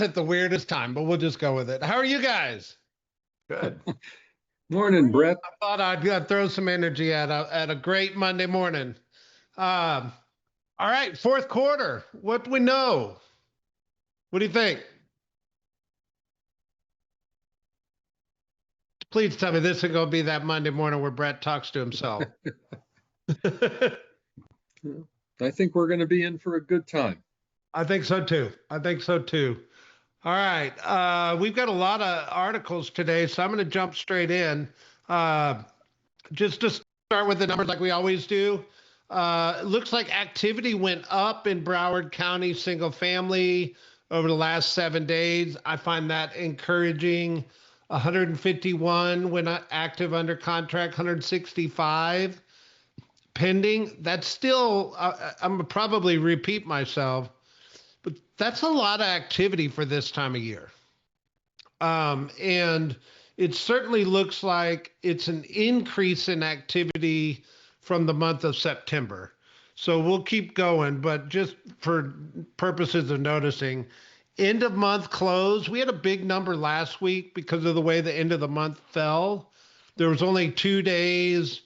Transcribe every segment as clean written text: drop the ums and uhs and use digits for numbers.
at the weirdest time, but we'll just go with it. How are you guys? Good. Morning, Brett. I thought I'd throw some energy at a great Monday morning. Um, all right, fourth quarter. What do we know? What do you think? Please tell me this is going to be that Monday morning where Brett talks to himself. I think we're going to be in for a good time. I think so too. I think so too. All right. We've got a lot of articles today, so I'm going to jump straight in. Uh, just to start with the numbers like we always do. It looks like activity went up in Broward County single family over the last 7 days. I find that encouraging. 151 when active under contract, 165 pending. That's still, I'm gonna probably repeat myself, but that's a lot of activity for this time of year. And it certainly looks like it's an increase in activity from the month of September. So we'll keep going, but just for purposes of noticing, end of month close, we had a big number last week because of the way the end of the month fell. There was only 2 days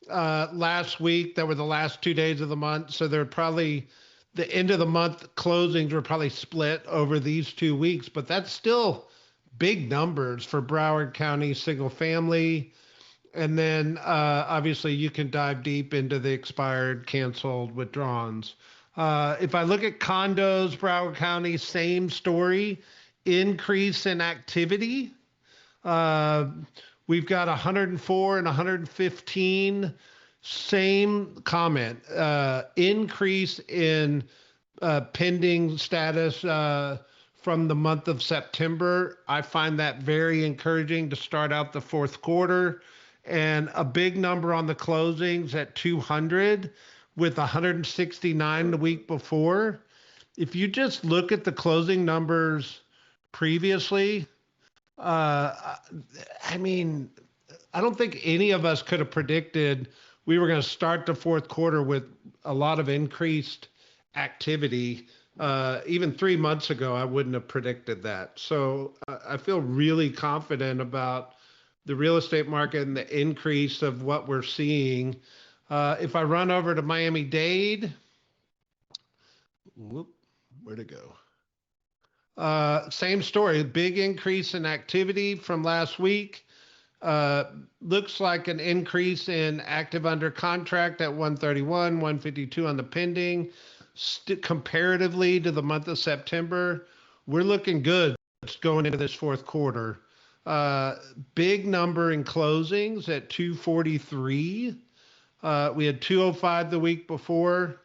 last week that were the last 2 days of the month. So they're probably the end of the month closings were probably split over these 2 weeks, but that's still big numbers for Broward County single family. And then obviously you can dive deep into the expired, canceled, withdrawns. If I look at condos, Broward County, same story, increase in activity. We've got 104 and 115, same comment, increase in pending status from the month of September. I find that very encouraging to start out the fourth quarter, and a big number on the closings at 200 with 169 the week before. If you just look at the closing numbers previously, I mean, I don't think any of us could have predicted we were going to start the fourth quarter with a lot of increased activity. Even 3 months ago, I wouldn't have predicted that. So I feel really confident about the real estate market and the increase of what we're seeing. If I run over to Miami-Dade, where'd it go? Same story, big increase in activity from last week. Looks like an increase in active under contract at 131, 152 on the pending. Comparatively to the month of September, we're looking good going into this fourth quarter. Big number in closings at 243. We had 205 the week before.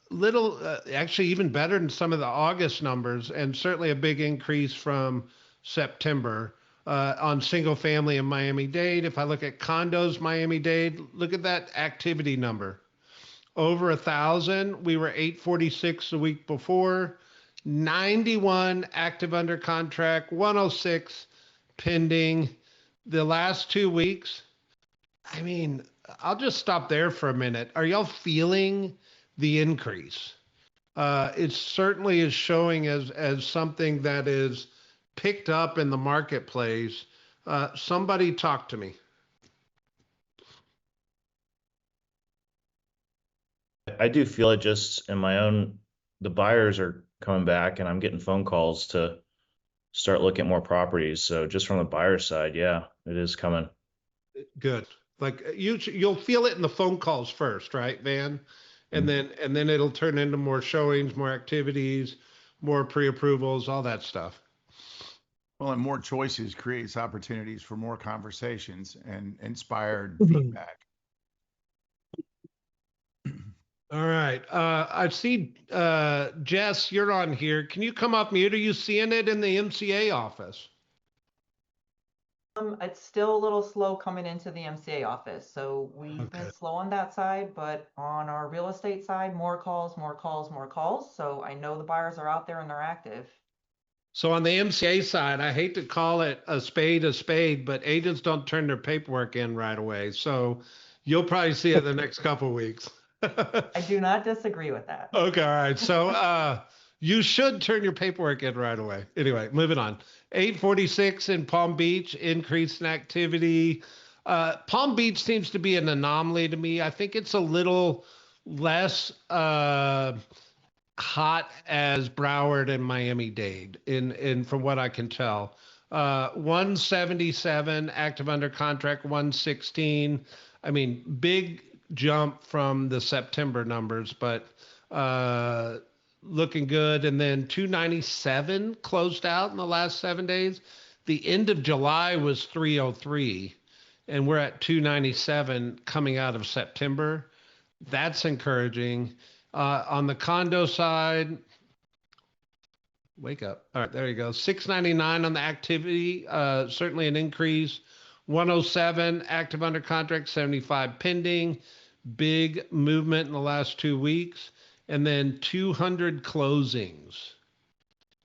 Little, actually even better than some of the August numbers, and certainly a big increase from September on single family in Miami-Dade. If I look at condos, Miami-Dade, look at that activity number. Over 1,000. We were 846 the week before. 91 active under contract, 106 pending. The last 2 weeks, I mean, I'll just stop there for a minute. Are y'all feeling the increase? It certainly is showing as something that is picked up in the marketplace. Somebody talk to me. I do feel it just in my own, the buyers are coming back and I'm getting phone calls to start looking at more properties. So just from the buyer side, yeah, it is coming. Good. Like you'll feel it in the phone calls first, right, Van? And then it'll turn into more showings, more activities, more pre-approvals, all that stuff. Well, and more choices creates opportunities for more conversations and inspired feedback. All right. I see, Jess, you're on here. Can you come off mute? Are you seeing it in the MCA office? It's still a little slow coming into the MCA office. So we've been slow on that side, but on our real estate side, more calls, more calls, more calls. So I know the buyers are out there and they're active. So on the MCA side, I hate to call it a spade, but agents don't turn their paperwork in right away. So you'll probably see it the next couple of weeks. I do not disagree with that. Okay, all right. So You should turn your paperwork in right away. Anyway, moving on. 846 in Palm Beach, increase in activity. Palm Beach seems to be an anomaly to me. I think it's a little less hot as Broward and Miami-Dade in from what I can tell. 177 active under contract, 116. I mean, big jump from the September numbers, but looking good. And then 297 closed out in the last 7 days. The end of July was 303, and we're at 297 coming out of September. That's encouraging. On the condo side, wake up. All right, there you go. 699 on the activity, certainly an increase. 107 active under contract, 75 pending. Big movement in the last 2 weeks. And then 200 closings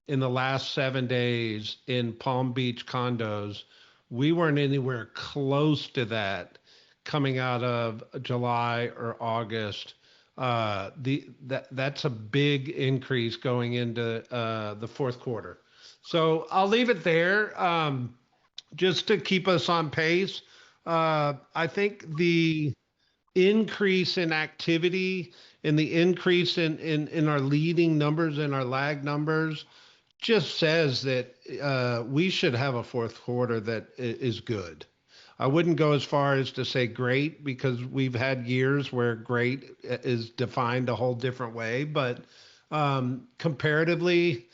in the last 7 days in Palm Beach condos. We weren't anywhere close to that coming out of July or August. That's a big increase going into the fourth quarter. So I'll leave it there just to keep us on pace. I think the increase in activity and the increase in our leading numbers and our lag numbers just says that we should have a fourth quarter that is good. I wouldn't go as far as to say great, because we've had years where great is defined a whole different way. But comparatively,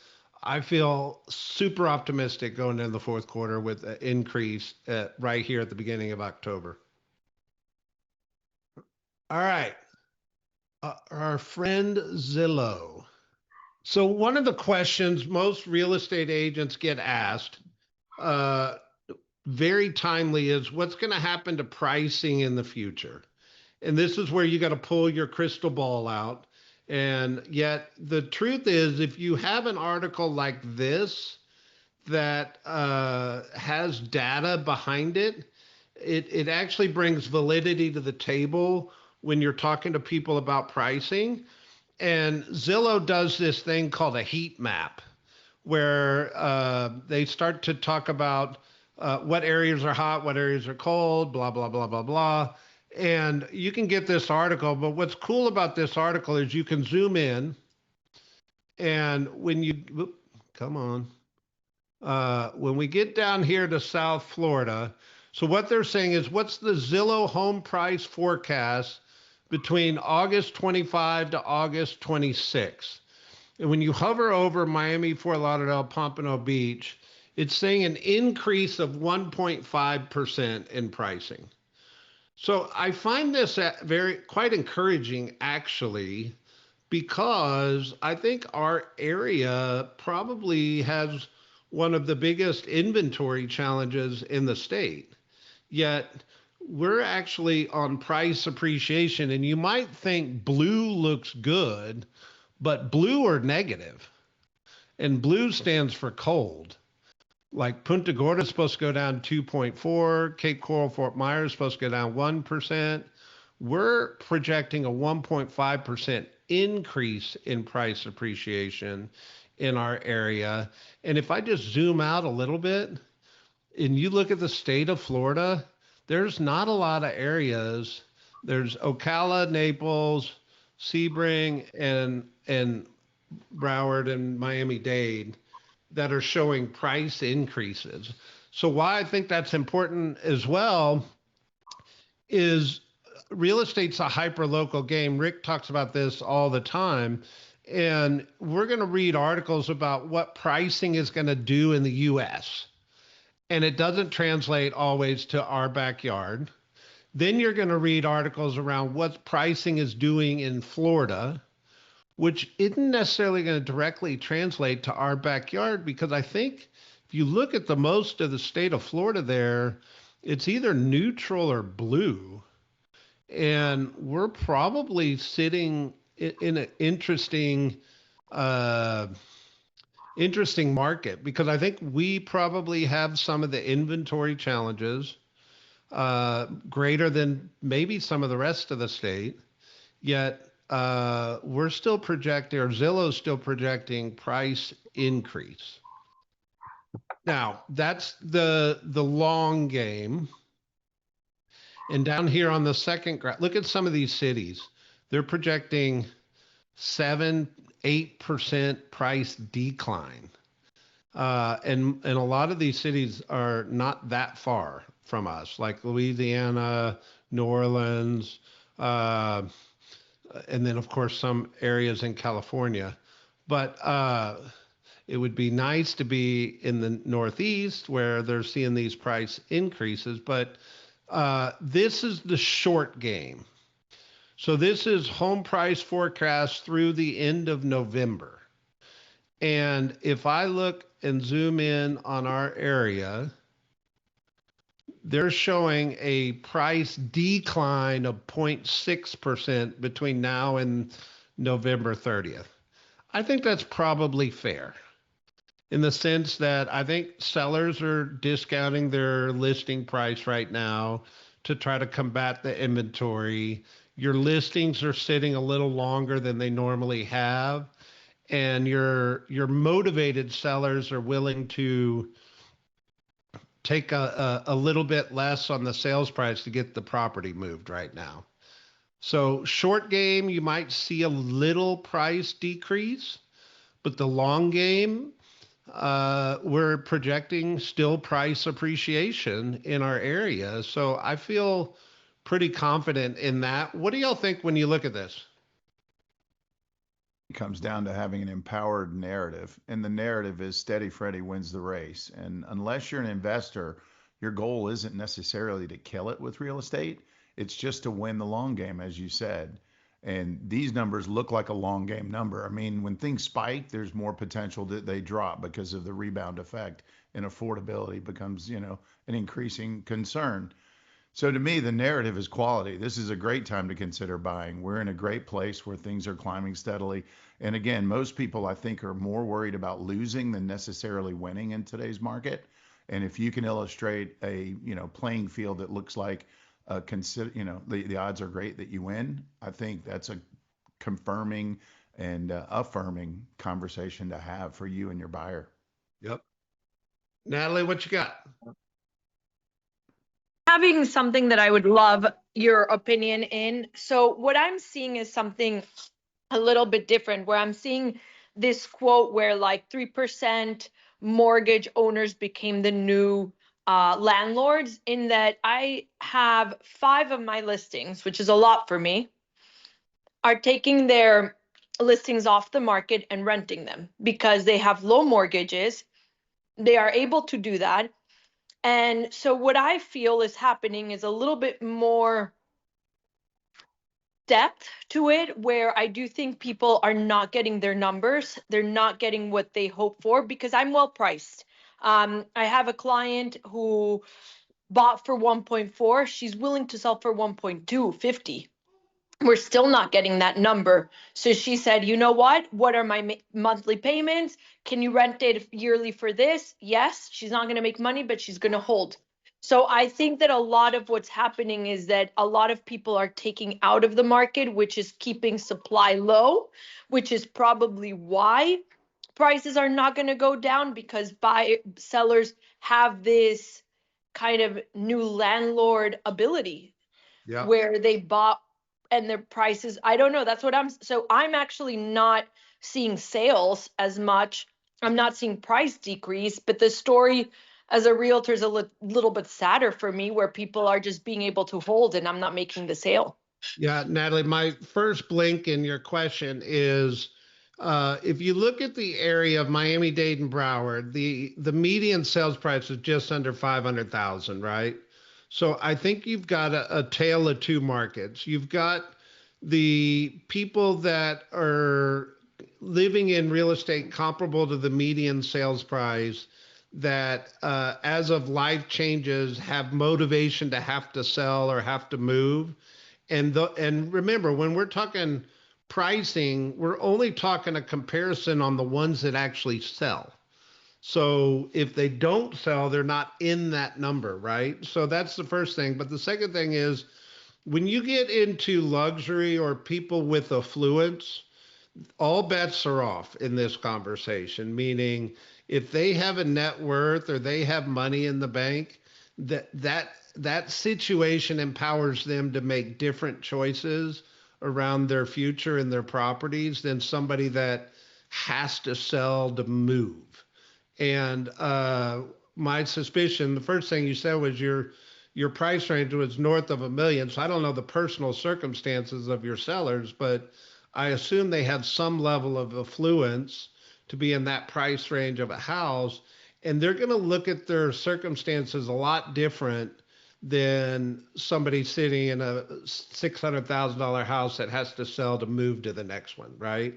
I feel super optimistic going into the fourth quarter with an increase right here at the beginning of October. All right. Our friend Zillow. So one of the questions most real estate agents get asked, very timely, is what's going to happen to pricing in the future? And this is where you got to pull your crystal ball out. And yet the truth is, if you have an article like this that has data behind it, it actually brings validity to the table when you're talking to people about pricing. And Zillow does this thing called a heat map, where they start to talk about what areas are hot, what areas are cold, blah, blah, blah, blah, blah. And you can get this article, but what's cool about this article is you can zoom in, and when you, come on, when we get down here to South Florida, so what they're saying is, what's the Zillow home price forecast between August 25 to August 26? And when you hover over Miami, Fort Lauderdale, Pompano Beach, it's saying an increase of 1.5% in pricing. So I find this quite encouraging, actually, because I think our area probably has one of the biggest inventory challenges in the state. Yet we're actually on price appreciation, and you might think blue looks good, but blue are negative, and blue stands for cold. Like Punta Gorda is supposed to go down 2.4, Cape Coral, Fort Myers is supposed to go down 1%. We're projecting a 1.5% increase in price appreciation in our area. And if I just zoom out a little bit and you look at the state of Florida, there's not a lot of areas. There's Ocala, Naples, Sebring, and Broward and Miami-Dade that are showing price increases. So why I think that's important as well is real estate's a hyper-local game. Rick talks about this all the time. And we're going to read articles about what pricing is going to do in the US. And it doesn't translate always to our backyard. Then you're going to read articles around what pricing is doing in Florida, which isn't necessarily going to directly translate to our backyard, because I think if you look at the most of the state of Florida there, it's either neutral or blue. And we're probably sitting in an interesting market, because I think we probably have some of the inventory challenges greater than maybe some of the rest of the state. Yet we're still projecting, or Zillow's still projecting price increase. Now, that's the long game. And down here on the second graph, look at some of these cities. They're projecting 7-8% price decline. And a lot of these cities are not that far from us, like Louisiana, New Orleans, and then of course some areas in California. But it would be nice to be in the Northeast where they're seeing these price increases. But this is the short game. So this is home price forecast through the end of November. And if I look and zoom in on our area, they're showing a price decline of 0.6% between now and November 30th. I think that's probably fair in the sense that I think sellers are discounting their listing price right now to try to combat the inventory. Your listings are sitting a little longer than they normally have, and your motivated sellers are willing to take a little bit less on the sales price to get the property moved right now. So short game, you might see a little price decrease, but the long game, we're projecting still price appreciation in our area. So I feel pretty confident in that. What do y'all think when you look at this? It comes down to having an empowered narrative, and the narrative is steady Freddy wins the race. And unless you're an investor, your goal isn't necessarily to kill it with real estate. It's just to win the long game, as you said. And these numbers look like a long game number. I mean, when things spike, there's more potential that they drop because of the rebound effect, and affordability becomes, an increasing concern. So to me, the narrative is quality. This is a great time to consider buying. We're in a great place where things are climbing steadily. And again, most people I think are more worried about losing than necessarily winning in today's market. And if you can illustrate a, playing field that looks like the odds are great that you win, I think that's a confirming and affirming conversation to have for you and your buyer. Yep. Natalie, what you got? Having something that I would love your opinion in. So what I'm seeing is something a little bit different, where I'm seeing this quote where like 3% mortgage owners became the new landlords, in that I have 5 of my listings, which is a lot for me, are taking their listings off the market and renting them because they have low mortgages. They are able to do that. And so what I feel is happening is a little bit more depth to it, where I do think people are not getting their numbers. They're not getting what they hope for, because I'm well priced. I have a client who bought for 1.4. She's willing to sell for 1.250. We're still not getting that number. So she said, you know what are my monthly payments? Can you rent it yearly for this? Yes. She's not going to make money, but she's going to hold. So I think that a lot of what's happening is that a lot of people are taking out of the market, which is keeping supply low, which is probably why prices are not going to go down, because sellers have this kind of new landlord ability, where they bought and their prices, I don't know. That's what I'm actually not seeing sales as much. I'm not seeing price decrease, but the story as a realtor is a little bit sadder for me, where people are just being able to hold and I'm not making the sale. Yeah, Natalie, my first blink in your question is, if you look at the area of Miami-Dade and Broward, the median sales price is just under 500,000, right? So I think you've got a tale of two markets. You've got the people that are living in real estate comparable to the median sales price, that as of life changes have motivation to have to sell or have to move. And remember, when we're talking pricing, we're only talking a comparison on the ones that actually sell. So if they don't sell, they're not in that number, right? So that's the first thing. But the second thing is when you get into luxury or people with affluence, all bets are off in this conversation, meaning if they have a net worth or they have money in the bank, that situation empowers them to make different choices around their future and their properties than somebody that has to sell to move. And my suspicion, the first thing you said was your price range was north of 1 million. So I don't know the personal circumstances of your sellers, but I assume they have some level of affluence to be in that price range of a house. And they're going to look at their circumstances a lot different than somebody sitting in a $600,000 house that has to sell to move to the next one, right?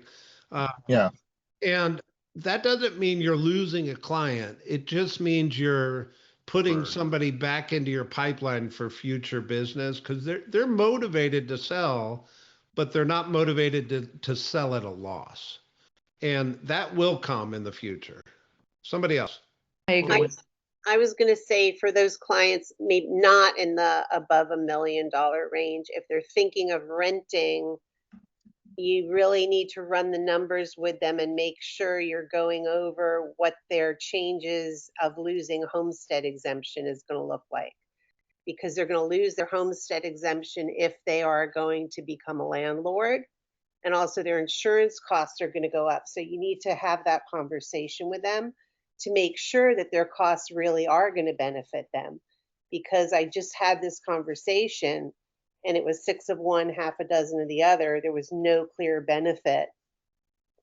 Uh, Yeah. and that doesn't mean you're losing a client. It just means you're putting Burden. somebody back into your pipeline for future business because they're motivated to sell, but they're not motivated to sell at a loss. And that will come in the future. Somebody else. I agree. I was going to say for those clients, maybe not in the above $1 million range, if they're thinking of renting, you really need to run the numbers with them and make sure you're going over what their changes of losing homestead exemption is going to look like. Because they're going to lose their homestead exemption if they are going to become a landlord. And also their insurance costs are going to go up. So you need to have that conversation with them to make sure that their costs really are going to benefit them. Because I just had this conversation and it was 6 of one, half a dozen of the other. There was no clear benefit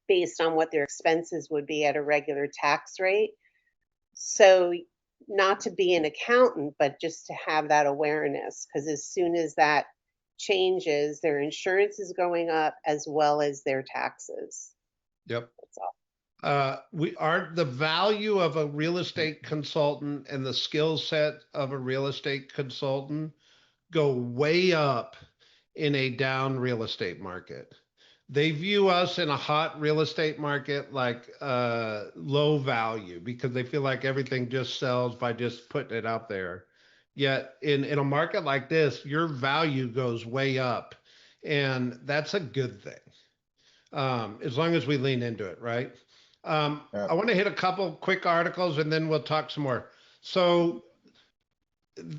based on what their expenses would be at a regular tax rate. So not to be an accountant, but just to have that awareness, because as soon as that changes, their insurance is going up as well as their taxes. Yep. That's all. We are the value of a real estate consultant and the skill set of a real estate consultant go way up in a down real estate market. They view us in a hot real estate market like low value because they feel like everything just sells by just putting it out there. Yet in a market like this, your value goes way up, and that's a good thing as long as we lean into it, right? I want to hit a couple quick articles and then we'll talk some more. So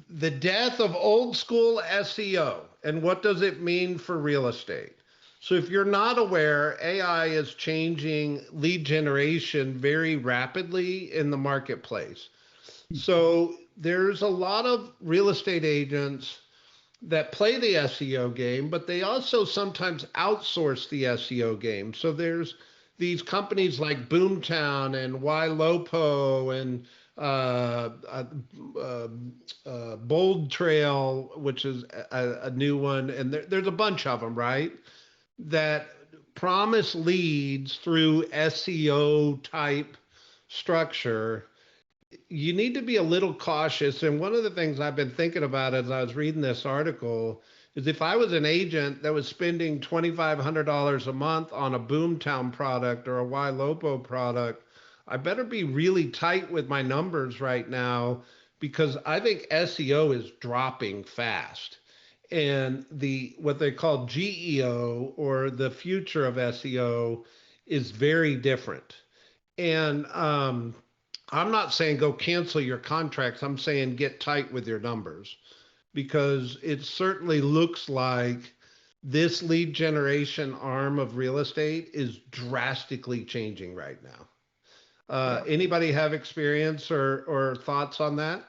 the death of old school SEO and what does it mean for real estate? So if you're not aware, AI is changing lead generation very rapidly in the marketplace. So there's a lot of real estate agents that play the SEO game, but they also sometimes outsource the SEO game. So there's these companies like Boomtown and YLopo and Bold Trail, which is a new one, and there's a bunch of them, right? That promise leads through SEO type structure. You need to be a little cautious. And one of the things I've been thinking about as I was reading this article is if I was an agent that was spending $2,500 a month on a Boomtown product or a YLopo product, I better be really tight with my numbers right now because I think SEO is dropping fast. And what they call GEO or the future of SEO is very different. And I'm not saying go cancel your contracts. I'm saying get tight with your numbers because it certainly looks like this lead generation arm of real estate is drastically changing right now. Anybody have experience or thoughts on that?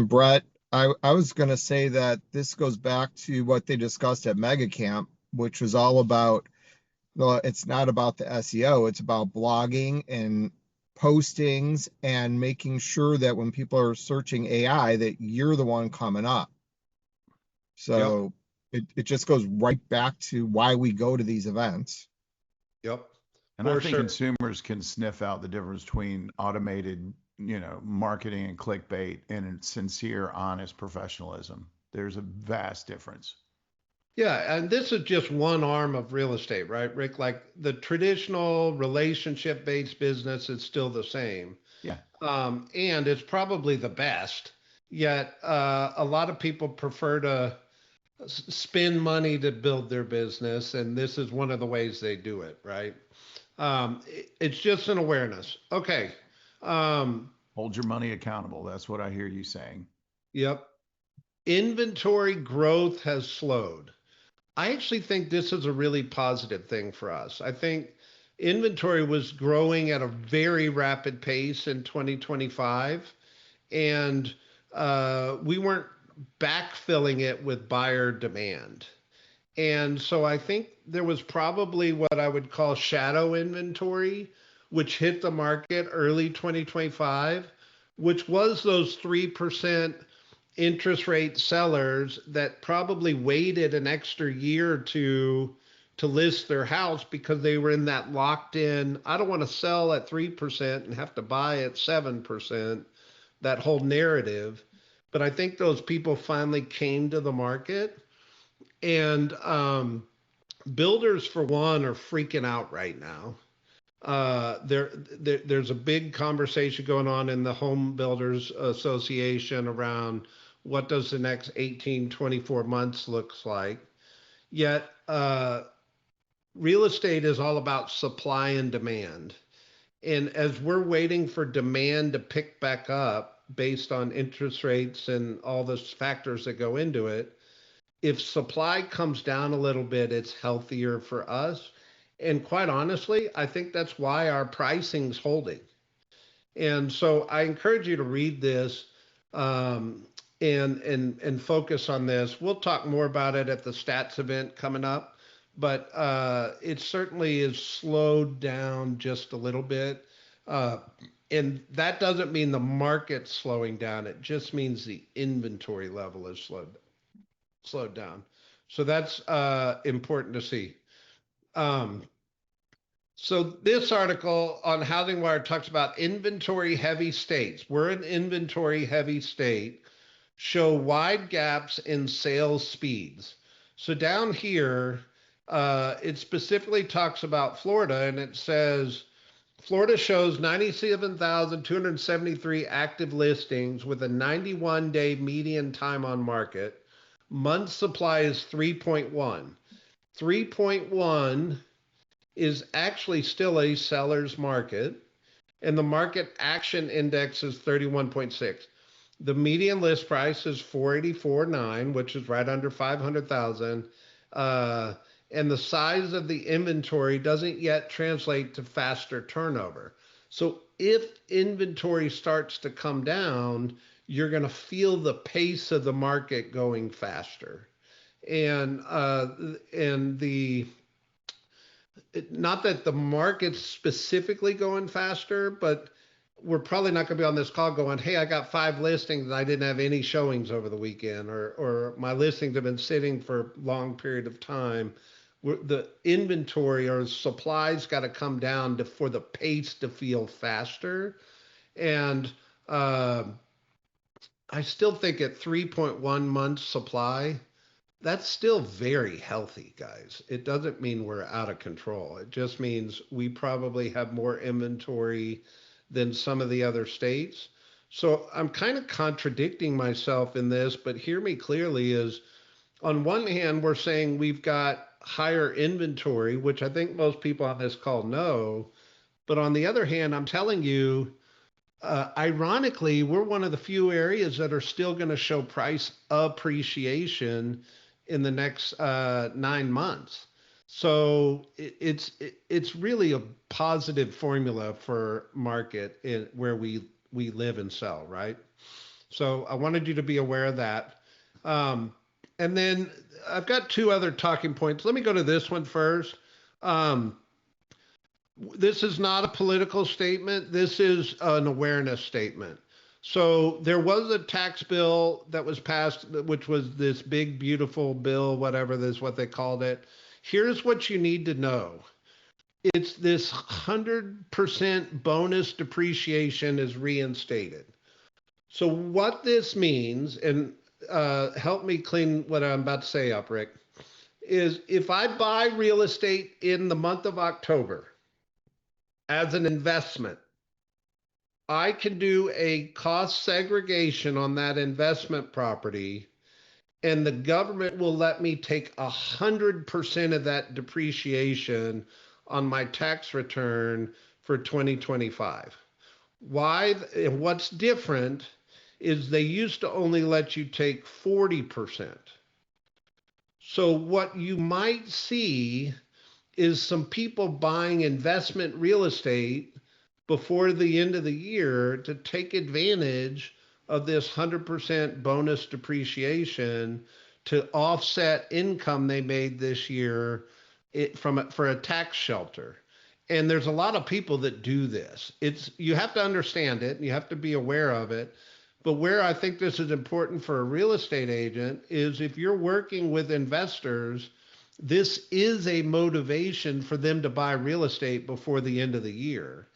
Brett, I was going to say that this goes back to what they discussed at Mega Camp, which was all about, well, it's not about the SEO, it's about blogging and postings and making sure that when people are searching AI, that you're the one coming up. So it just goes right back to why we go to these events. Yep. And I think consumers can sniff out the difference between automated, marketing and clickbait and sincere, honest professionalism. There's a vast difference. Yeah, and this is just one arm of real estate, right, Rick? Like the traditional relationship-based business is still the same. Yeah. And it's probably the best, Yet a lot of people prefer to spend money to build their business, and this is one of the ways they do it, right? It's just an awareness. Okay. Um, Hold your money accountable. That's what I hear you saying. yep. Inventory growth has slowed. I actually think this is a really positive thing for us. I think inventory was growing at a very rapid pace in 2025, and we weren't backfilling it with buyer demand. And so I think there was probably what I would call shadow inventory, which hit the market early 2025, which was those 3% interest rate sellers that probably waited an extra year or two to list their house because they were in that locked in, I don't want to sell at 3% and have to buy at 7%, that whole narrative. But I think those people finally came to the market, and builders, for one, are freaking out right now. There's a big conversation going on in the Home Builders Association around what does the next 18, 24 months looks like. Yet, real estate is all about supply and demand. And as we're waiting for demand to pick back up based on interest rates and all those factors that go into it, if supply comes down a little bit, it's healthier for us. And quite honestly, I think that's why our pricing's holding. And so I encourage you to read this, and focus on this. We'll talk more about it at the stats event coming up, but it certainly is slowed down just a little bit. Uh, and that doesn't mean the market's slowing down. It just means the inventory level is slowed down. So that's important to see. Um, so this article on Housing Wire talks about inventory heavy states. We're an inventory heavy state, show wide gaps in sales speeds. So down here, it specifically talks about Florida, and it says Florida shows 97,273 active listings with a 91-day median time on market. Month supply is 3.1. 3.1 is actually still a seller's market, and the market action index is 31.6. The median list price is 484.9, which is right under 500,000. And the size of the inventory doesn't yet translate to faster turnover. So if inventory starts to come down, you're going to feel the pace of the market going faster. And the not that the market's specifically going faster, but we're probably not going to be on this call going, hey, I got 5 listings and I didn't have any showings over the weekend, or my listings have been sitting for a long period of time. The inventory or supply's got to come down for the pace to feel faster. And I still think at 3.1 months supply, that's still very healthy, guys. It doesn't mean we're out of control. It just means we probably have more inventory than some of the other states. So I'm kind of contradicting myself in this, but hear me clearly is on one hand, we're saying we've got higher inventory, which I think most people on this call know. But on the other hand, I'm telling you, ironically, we're one of the few areas that are still going to show price appreciation in the next 9 months. So it's really a positive formula for market where we live and sell, right? So I wanted you to be aware of that. And then I've got 2 other talking points. Let me go to this one first. This is not a political statement. This is an awareness statement. So there was a tax bill that was passed, which was this big, beautiful bill, whatever this is what they called it. Here's what you need to know. It's this 100% bonus depreciation is reinstated. So what this means, and help me clean what I'm about to say up, Rick, is if I buy real estate in the month of October as an investment, I can do a cost segregation on that investment property, and the government will let me take 100% of that depreciation on my tax return for 2025. Why? And what's different is they used to only let you take 40%. So what you might see is some people buying investment real estate before the end of the year to take advantage of this 100% bonus depreciation to offset income they made this year for a tax shelter. And there's a lot of people that do this. You have to understand it, and you have to be aware of it. But where I think this is important for a real estate agent is if you're working with investors, this is a motivation for them to buy real estate before the end of the year.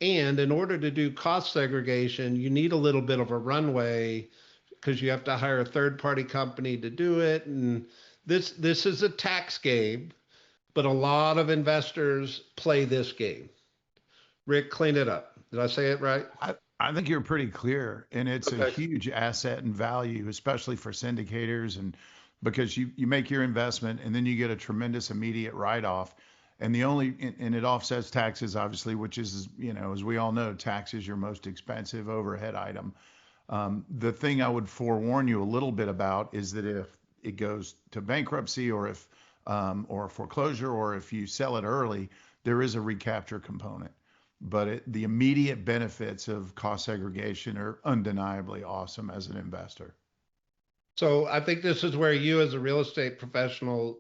And in order to do cost segregation, you need a little bit of a runway because you have to hire a third party company to do it. And this is a tax game, but a lot of investors play this game. Rick, clean it up. Did I say it right? I think you're pretty clear, and it's a Okay. huge asset and value, especially for syndicators, and because you make your investment and then you get a tremendous immediate write-off, and it offsets taxes, obviously, which is, as we all know, tax is your most expensive overhead item. The thing I would forewarn you a little bit about is that if it goes to bankruptcy or foreclosure, or if you sell it early, there is a recapture component. But the immediate benefits of cost segregation are undeniably awesome as an investor. So I think this is where you, as a real estate professional,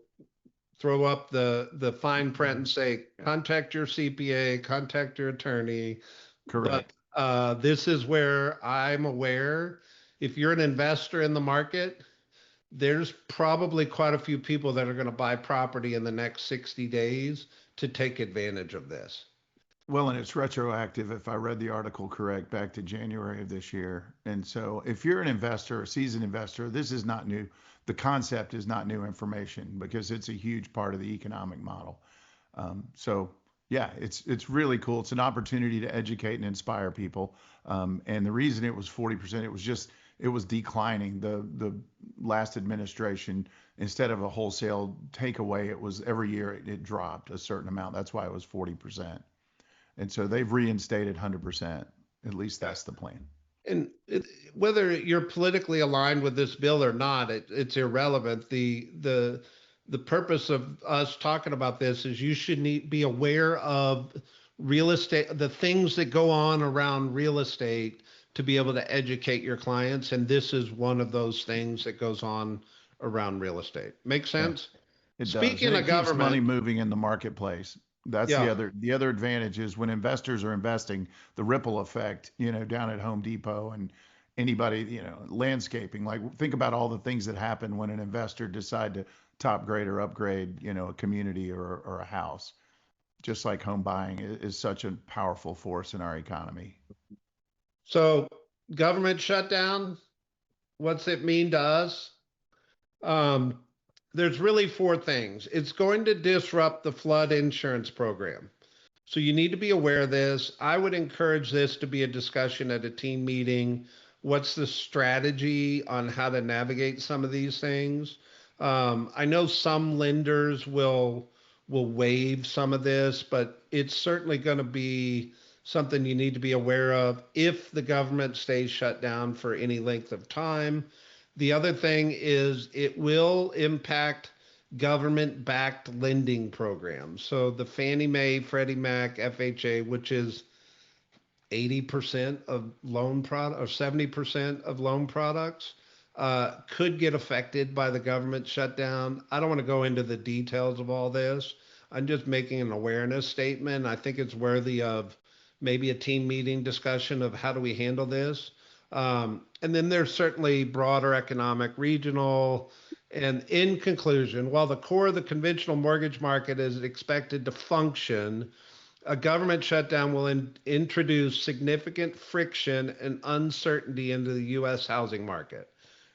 throw up the fine print and say, contact your CPA, contact your attorney. Correct. But this is where I'm aware if you're an investor in the market, there's probably quite a few people that are going to buy property in the next 60 days to take advantage of this. Well, and it's retroactive, if I read the article correct, back to January of this year. And so if you're an investor, a seasoned investor, this is not new. The concept is not new information because it's a huge part of the economic model. So yeah, it's really cool. It's an opportunity to educate and inspire people. And the reason it was 40%, it was declining. The last administration, instead of a wholesale takeaway, it was every year it dropped a certain amount. That's why it was 40%. And so they've reinstated 100%. At least that's the plan. And whether you're politically aligned with this bill or not, it's irrelevant. The purpose of us talking about this is you should be aware of real estate, the things that go on around real estate to be able to educate your clients. And this is one of those things that goes on around real estate. Make sense? It does. Speaking And of it keeps money government, moving in the marketplace. That's yeah. the other advantage is when investors are investing, the ripple effect, down at Home Depot and anybody, landscaping. Like think about all the things that happen when an investor decide to top grade or upgrade, a community or a house. Just like home buying is such a powerful force in our economy. So government shutdown, what's it mean to us? Um, there's really four things. It's going to disrupt the flood insurance program. So you need to be aware of this. I would encourage this to be a discussion at a team meeting. What's the strategy on how to navigate some of these things? I know some lenders will waive some of this, but it's certainly going to be something you need to be aware of if the government stays shut down for any length of time. The other thing is it will impact government-backed lending programs. So the Fannie Mae, Freddie Mac, FHA, which is 80% of loan product or 70% of loan products, could get affected by the government shutdown. I don't want to go into the details of all this. I'm just making an awareness statement. I think it's worthy of maybe a team meeting discussion of how do we handle this. And then there's certainly broader economic, regional, and in conclusion, while the core of the conventional mortgage market is expected to function, a government shutdown will introduce significant friction and uncertainty into the U.S. housing market.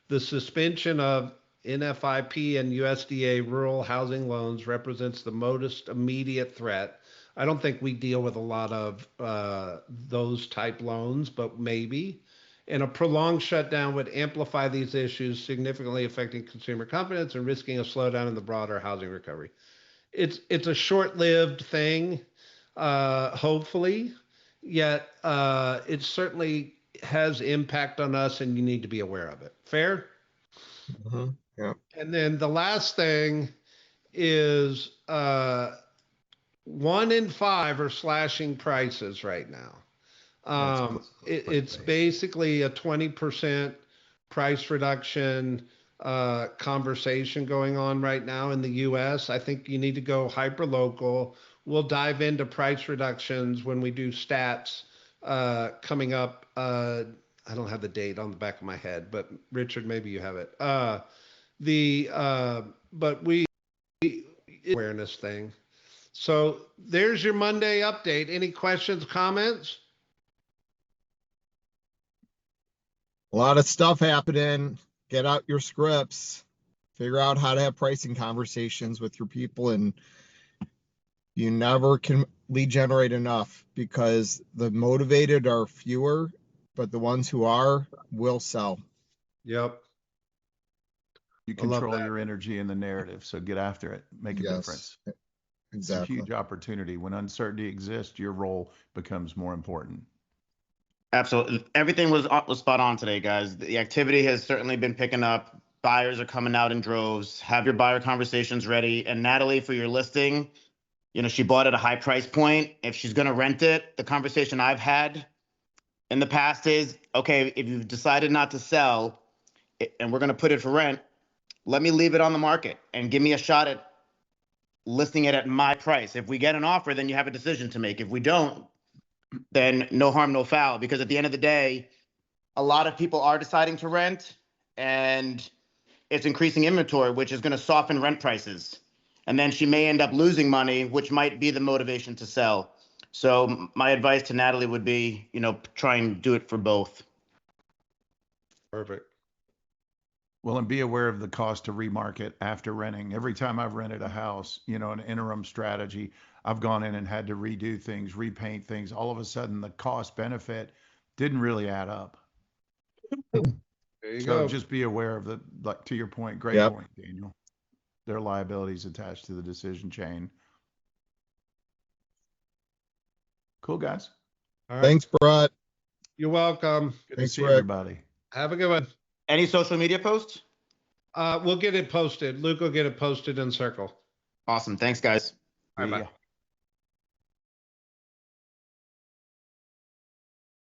The suspension of NFIP and USDA rural housing loans represents the most immediate threat. I don't think we deal with a lot of those type loans, but maybe. And a prolonged shutdown would amplify these issues, significantly affecting consumer confidence and risking a slowdown in the broader housing recovery. It's a short-lived thing, hopefully, yet it certainly has impact on us, and you need to be aware of it. Fair? Yeah. And then the last thing is 1 in 5 are slashing prices right now. It's basically a 20% price reduction conversation going on right now in the US. I think you need to go hyper local. We'll dive into price reductions when we do stats coming up. I don't have the date on the back of my head, but Richard, maybe you have it. But we awareness thing. So there's your Monday update. Any questions, comments? A lot of stuff happening. Get out your scripts, figure out how to have pricing conversations with your people, and you never can lead generate enough, because the motivated are fewer, but the ones who are will sell. Yep. You control your energy in the narrative, so get after it. Make a difference. Exactly. It's a huge opportunity. When uncertainty exists, your role becomes more important. Absolutely. Everything was spot on today, guys. The activity has certainly been picking up. Buyers are coming out in droves. Have your buyer conversations ready. And Natalie, for your listing, she bought at a high price point. If she's going to rent it, the conversation I've had in the past is, okay, if you've decided not to sell and we're going to put it for rent, let me leave it on the market and give me a shot at listing it at my price. If we get an offer, then you have a decision to make. If we don't, then no harm, no foul. Because at the end of the day, a lot of people are deciding to rent, and it's increasing inventory, which is going to soften rent prices. And then she may end up losing money, which might be the motivation to sell. So my advice to Natalie would be, try and do it for both. Perfect. Well, and be aware of the cost to remarket after renting. Every time I've rented a house, an interim strategy, I've gone in and had to redo things, repaint things. All of a sudden, the cost benefit didn't really add up. There you So go. just be aware of to your point, great point, Daniel. There are liabilities attached to the decision chain. Cool, guys. All right. Thanks, Brett. You're welcome. Good Thanks, to see Rick. everybody. Have a good one. Any social media posts? We'll get it posted. Luke will get it posted in Circle. Awesome. Thanks, guys. Bye-bye. Yeah.